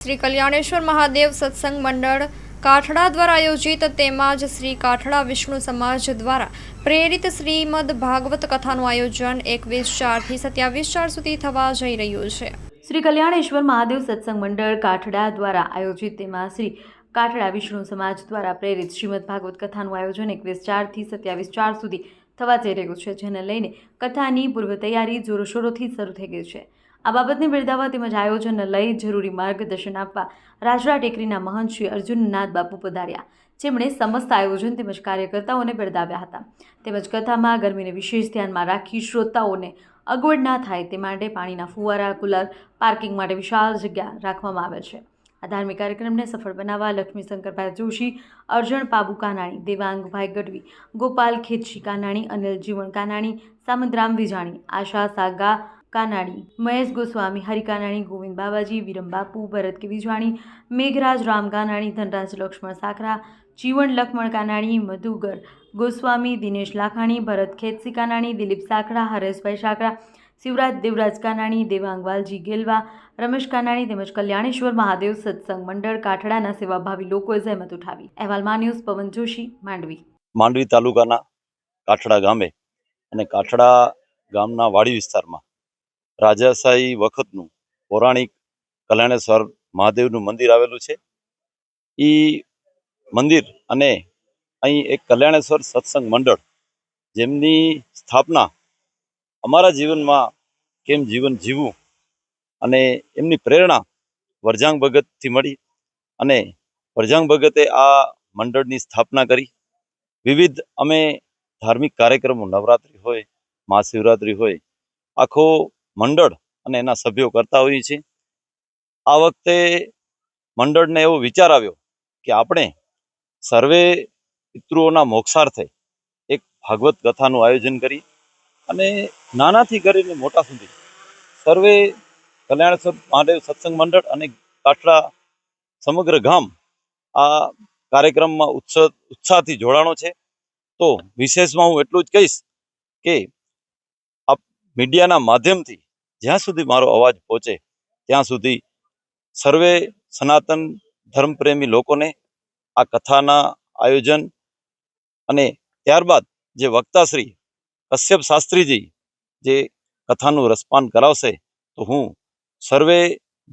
શ્રી કલ્યાણેશ્વર મહાદેવ સત્સંગ મંડળ કાઠડા દ્વારા આયોજિત તેમજ શ્રી કાઠડા વિષ્ણુ સમાજ દ્વારા પ્રેરિત શ્રીમદ ભાગવત કથાનું આયોજન 21/4 થી 27/4 સુધી થવા જઈ રહ્યું છે। શ્રી કલ્યાણેશ્વર મહાદેવ સત્સંગ મંડળ કાઠડા દ્વારા આયોજિત તેમાં શ્રી કાઠડા વિષ્ણુ સમાજ દ્વારા પ્રેરિત શ્રીમદ ભાગવત કથાનું આયોજન 21/4 થી 27/4 સુધી થવા જઈ રહ્યું છે, જેને લઈને કથાની પૂર્વ તૈયારી જોરશોરોથી શરૂ થઈ ગઈ છે। આ બાબતને બિરદાવવા તેમજ આયોજનને લઈ જરૂરી માર્ગદર્શન આપવા રાજરા ટેકરીના મહંત શ્રી અર્જુનનાથ બાપુ પધાર્યા, જેમણે સમસ્ત આયોજન તેમજ કાર્યકર્તાઓને બિરદાવ્યા હતા। તેમજ કથામાં ગરમીને વિશેષ ધ્યાનમાં રાખી શ્રોતાઓને અગવડ ના થાય તે માટે પાણીના ફુવારા, કુલર, પાર્કિંગ માટે વિશાળ જગ્યા રાખવામાં આવે છે। આ ધાર્મિક કાર્યક્રમને સફળ બનાવવા લક્ષ્મી શંકરભાઈ જોશી, અર્જણ પાબુ કાનાણી, દેવાંગભાઈ ગઢવી, ગોપાલ ખેતશી કાનાણી, અનિલ જીવણ કાનાણી, સામંતરામ વિજાણી, આશા સાગા કાનાણી, મહેશ ગોસ્વામી, હરિ કાનાણી, ગોવિંદ બાબાજી, વિરમ બાપુ, ભરત કે વિજાણી, મેઘરાજ રામ કાનાણી, ધનરાજ લક્ષ્મણ સાખરા, જીવણ લક્ષ્મણ કાનાણી, મધુગર ગોસ્વામી, દિનેશ લાખાણી, ભરત ખેતસી કાનાણી, દિલીપ સાખરા, હરેશભાઈ સાખરા, શિવરાજ દેવરાજ કાનાણી, દેવાંગ વાલજી ગેલવા, રમેશ કાનાણી તેમજ કલ્યાણેશ્વર મહાદેવ સત્સંગ મંડળ કાઠડાના સેવાભાવી લોકોએ જહેમત ઉઠાવી। અહેવાલ ન્યૂઝ પવન જોશી, માંડવી તાલુકાના કાઠડા ગામે અને કાઠડા ગામના વાડી વિસ્તારમાં રાજાશાહી વખતનું પૌરાણિક કલ્યાણેશ્વર મહાદેવનું મંદિર આવેલું છે। એ મંદિર અને અહીં એક કલ્યાણેશ્વર સત્સંગ મંડળ, જેમની સ્થાપના અમારા જીવનમાં કેમ જીવન જીવવું અને એમની પ્રેરણા વરજાંગ ભગતથી મળી અને વરજાંગ ભગતે આ મંડળની સ્થાપના કરી। વિવિધ અમે ધાર્મિક કાર્યક્રમો, નવરાત્રિ હોય, મહાશિવરાત્રિ હોય, આખો મંડળ અને એના સભ્યો કરતા હોઈએ છીએ। આ વખતે મંડળને એવો વિચાર આવ્યો કે આપણે સર્વે પિતૃઓના મોક્ષાર્થે એક ભાગવત કથાનું આયોજન કરી અને નાનાથી કરીને મોટા સુધી સર્વે કલ્યાણેશ્વર મહાદેવ સત્સંગ મંડળ અને કાઠડા સમગ્ર ગામ આ કાર્યક્રમમાં ઉત્સાહથી જોડાણો છે। તો વિશેષમાં હું એટલું જ કહીશ કે આ મીડિયાના માધ્યમથી જ્યાં સુધી મારો અવાજ પહોંચે ત્યાં સુધી સર્વે સનાતન ધર્મપ્રેમી લોકોને આ કથાના આયોજન અને ત્યારબાદ જે વક્તાશ્રી કશ્યપ શાસ્ત્રીજી જે કથાનું રસપાન કરાવશે, તો હું સર્વે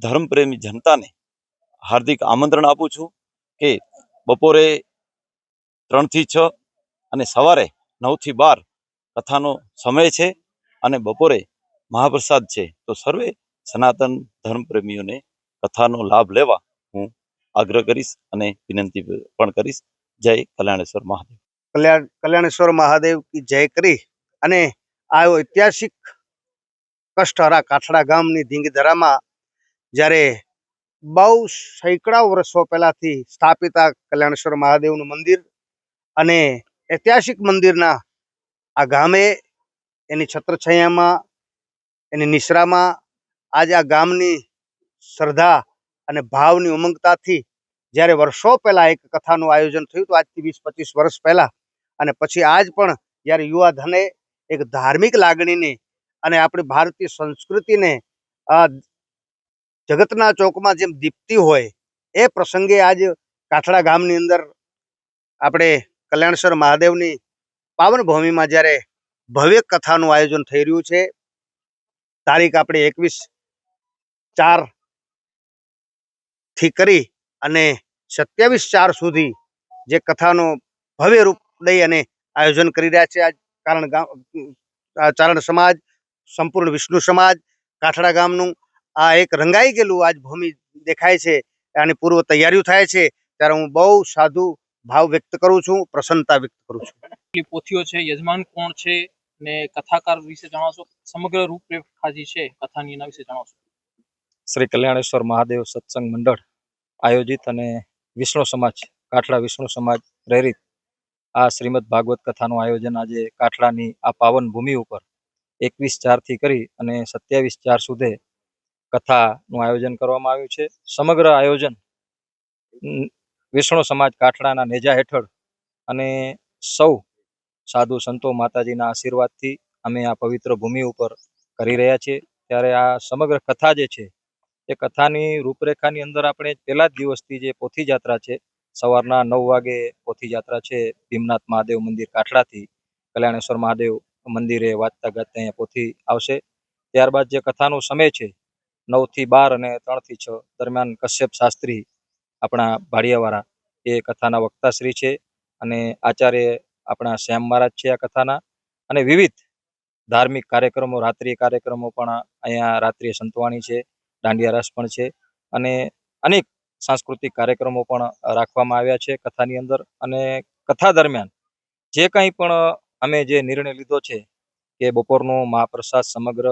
ધર્મપ્રેમી જનતાને હાર્દિક આમંત્રણ આપું છું કે બપોરે 3 થી 6 અને સવારે 9 થી 12 કથાનો સમય છે અને બપોરે મહાપ્રસાદ છે। તો સર્વે સનાતન ધર્મપ્રેમીઓને કથાનો લાભ લેવા હું આગ્રહ કરીશ અને વિનંતી પણ કરીશ। જય કલ્યાણેશ્વર મહાદેવ। કલ્યાણેશ્વર મહાદેવ કી જય કરી અને આ ઐતિહાસિક કષ્ટહરા કાઠડા ગામની ધીંગધરામાં જ્યારે બહુ સેંકડાઓ વર્ષો પહેલાથી સ્થાપિત આ કલ્યાણેશ્વર મહાદેવનું મંદિર અને ઐતિહાસિક મંદિરના આ ગામે એની છત્રછાયામાં, એની નિશ્રામાં આજે આ ગામની શ્રદ્ધા અને ભાવની ઉમંગતાથી જ્યારે વર્ષો પહેલાં એક કથાનું આયોજન થયું હતું, આજથી 20-25 વર્ષ પહેલાં, અને પછી આજ પણ જ્યારે યુવા ધને એક ધાર્મિક લાગણીને અને આપણી ભારતીય સંસ્કૃતિને જગતના ચોકમાં જેમ દીપતી હોય એ પ્રસંગે આજ કાઠડા ગામની અંદર આપણે કલ્યાણેશ્વર મહાદેવની પાવન ભૂમિમાં જ્યારે ભવ્ય કથાનું આયોજન થઈ રહ્યું છે। તારીખ આપણે 21/4 થી કરી અને 27/4 સુધી જે કથાનો ભવ્ય રૂપ દઈ અને આયોજન કરી રહ્યા છે। આજ ચારણ સમાજ, સંપૂર્ણ વિષ્ણુ સમાજ, કાઠડા ગામનું આ એક રંગાઈ ગયેલું આજ ભૂમિ દેખાય છે। આની પૂર્વ તૈયારીઓ થાય છે ત્યારે હું બહુ સાધુ ભાવ વ્યક્ત કરું છું, પ્રસન્નતા વ્યક્ત કરું છું। પોથીઓ છે, યજમાન કોણ છે ને કથાકાર વિશે જણાવશો? સમગ્ર રૂપરેખા જે છે કથાની એના વિશે જણાવશો? શ્રી કલ્યાણેશ્વર મહાદેવ સત્સંગ મંડળ આયોજિત અને વિષ્ણુ સમાજ, કાઠડા વિષ્ણુ સમાજ પ્રેરિત આ શ્રીમદ ભાગવત કથાનું આયોજન આજે કાઠડાની આ પાવન ભૂમિ ઉપર 21/4 થી કરી અને 27/4 સુધી કથાનું આયોજન કરવામાં આવ્યું છે। સમગ્ર આયોજન વિષ્ણુ સમાજ કાઠડાના નેજા હેઠળ અને સૌ સાધુ સંતો માતાજીના આશીર્વાદથી અમે આ પવિત્ર ભૂમિ ઉપર કરી રહ્યા છીએ। ત્યારે આ સમગ્ર કથા જે છે એ કથાની રૂપરેખાની અંદર આપણે પહેલા જ દિવસથી જે પોથી જાત્રા છે, સવારના 9 વાગે પોથી જાત્રા છે ભીમનાથ મહાદેવ મંદિર કાઠડાથી કલ્યાણેશ્વર મહાદેવ મંદિરે વાંચતા ગાતા અહીંયા પોથી આવશે. ત્યારબાદ જે કથાનો સમય છે 9 થી 12 અને 3 થી 6 દરમિયાન કશ્યપ શાસ્ત્રી આપણા ભાડિયાવાળા એ કથાના વક્તાશ્રી છે અને આચાર્ય આપણા શ્યામ મહારાજ છે આ કથાના. અને વિવિધ ધાર્મિક કાર્યક્રમો, રાત્રિય કાર્યક્રમો પણ અહીંયા રાત્રિય સંતવાણી છે, દાંડિયા રાસ પણ છે અને અનેક સાંસ્કૃતિક કાર્યક્રમો પણ રાખવામાં આવ્યા છે કથાની અંદર. અને કથા દરમિયાન જે કંઈ પણ અમે જે નિર્ણય લીધો છે કે બપોરનો મહાપ્રસાદ સમગ્ર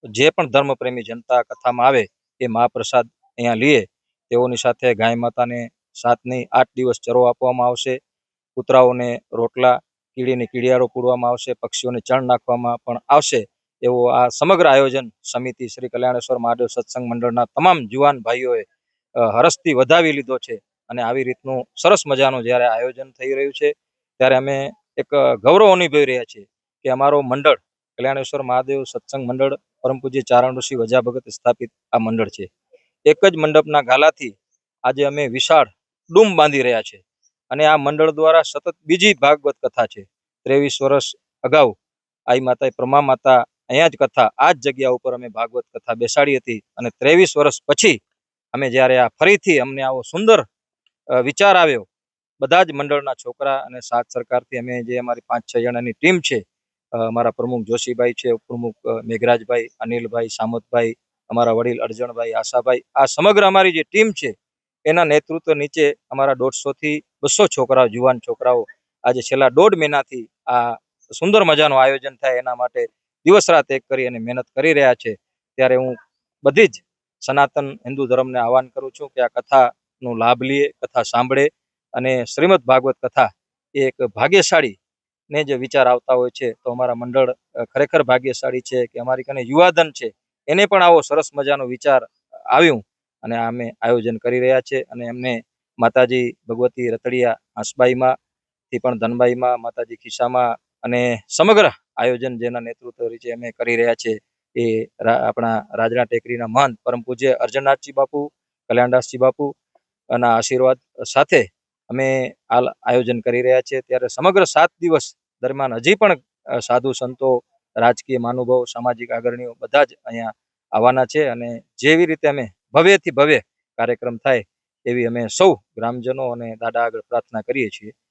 જે પણ ધર્મપ્રેમી જનતા કથામાં આવે એ મહાપ્રસાદ અહીંયા લઈએ. તેઓની સાથે ગાય માતાને 7 નહીં 8 દિવસ ચરો આપવામાં આવશે. કૂતરાઓને રોટલા, કીડીને કીડિયારો પૂરવામાં આવશે, પક્ષીઓને ચણ નાખવામાં પણ આવશે. એવો આ સમગ્ર આયોજન સમિતિ શ્રી કલ્યાણેશ્વર મહાદેવ સત્સંગ મંડળના તમામ જુવાન ભાઈઓએ હરસથી વધાવી લીધો છે. અને આવી રીતનું સરસ મજાનું જ્યારે આયોજન થઈ રહ્યું છે ત્યારે અમે એક ગૌરવ અનુભવી રહ્યા છીએ કે અમારો મંડળ કલ્યાણેશ્વર મહાદેવ સત્સંગ મંડળ પરમ પૂજ્ય ચારણ ઋષિ વજા ભગત સ્થાપિત આ મંડળ છે. એક જ મંડપના ગાલાથી આજે અમે વિશાળ ડૂમ બાંધી રહ્યા છે. અને આ મંડળ દ્વારા સતત બીજી ભાગવત કથા છે. 23 વર્ષ અગાઉ આઈ માતા પ્રમા માતા અહીંયા જ કથા આ જ જગ્યા ઉપર અમે ભાગવત કથા બેસાડી હતી. અને 23 વર્ષ પછી અમે જ્યારે આ ફરીથી અમને આવો સુંદર વિચાર આવ્યો, બધા જ મંડળના છોકરા અને સાથ સરકારથી અમે જે અમારી 5-6 જણાની ટીમ છે, અમારા પ્રમુખ જોશીભાઈ છે, ઉપપ્રમુખ મેઘરાજભાઈ, અનિલભાઈ, સામતભાઈ, અમારા વડીલ અરજણભાઈ, આશાભાઈ, આ સમગ્ર અમારી જે ટીમ છે એના નેતૃત્વ નીચે અમારા 150 થી 200 છોકરાઓ, જુવાન છોકરાઓ આજે છેલ્લા 1.5 મહિનાથી આ સુંદર મજાનું આયોજન થાય એના માટે દિવસ રાત એક કરી અને મહેનત કરી રહ્યા છે. ત્યારે હું બધી જ સનાતન હિન્દુ ધર્મને આહવાન કરું છું કે આ કથાનો લાભ લઈએ, કથા સાંભળે અને શ્રીમદ ભાગવત કથા એ એક ભાગ્યશાળી ને જે વિચાર આવતા હોય છે તો અમારા મંડળ ખરેખર ભાગ્યશાળી છે કે અમારી કને યુવાધન છે એને પણ આવો સરસ મજાનો વિચાર આવ્યું અને અમે આયોજન કરી રહ્યા છે. અને એમને માતાજી ભગવતી રતડિયા હંસબાઈમાં થી પણ ધનબાઈમાં, માતાજી ખિસ્સામાં અને સમગ્ર આયોજન જેના નેતૃત્વ છે અમે કરી રહ્યા છે એ આપણા રાજના ટેકરીના મહંત પરમ પૂજ્ય અર્જણનાથજી બાપુ, કલ્યાણદાસજી બાપુ ના આશીર્વાદ સાથે અમે આ આયોજન કરી રહ્યા છે. ત્યારે સમગ્ર 7 દિવસ દરમિયાન હજી પણ સાધુ સંતો, રાજકીય મહાનુભાવો, સામાજિક અગ્રણીઓ બધા જ અહીંયા આવવાના છે. અને જેવી રીતે અમે ભવ્યથી ભવ્ય કાર્યક્રમ થાય એવી અમે સૌ ગ્રામજનો અને દાદા આગળ પ્રાર્થના કરીએ છીએ.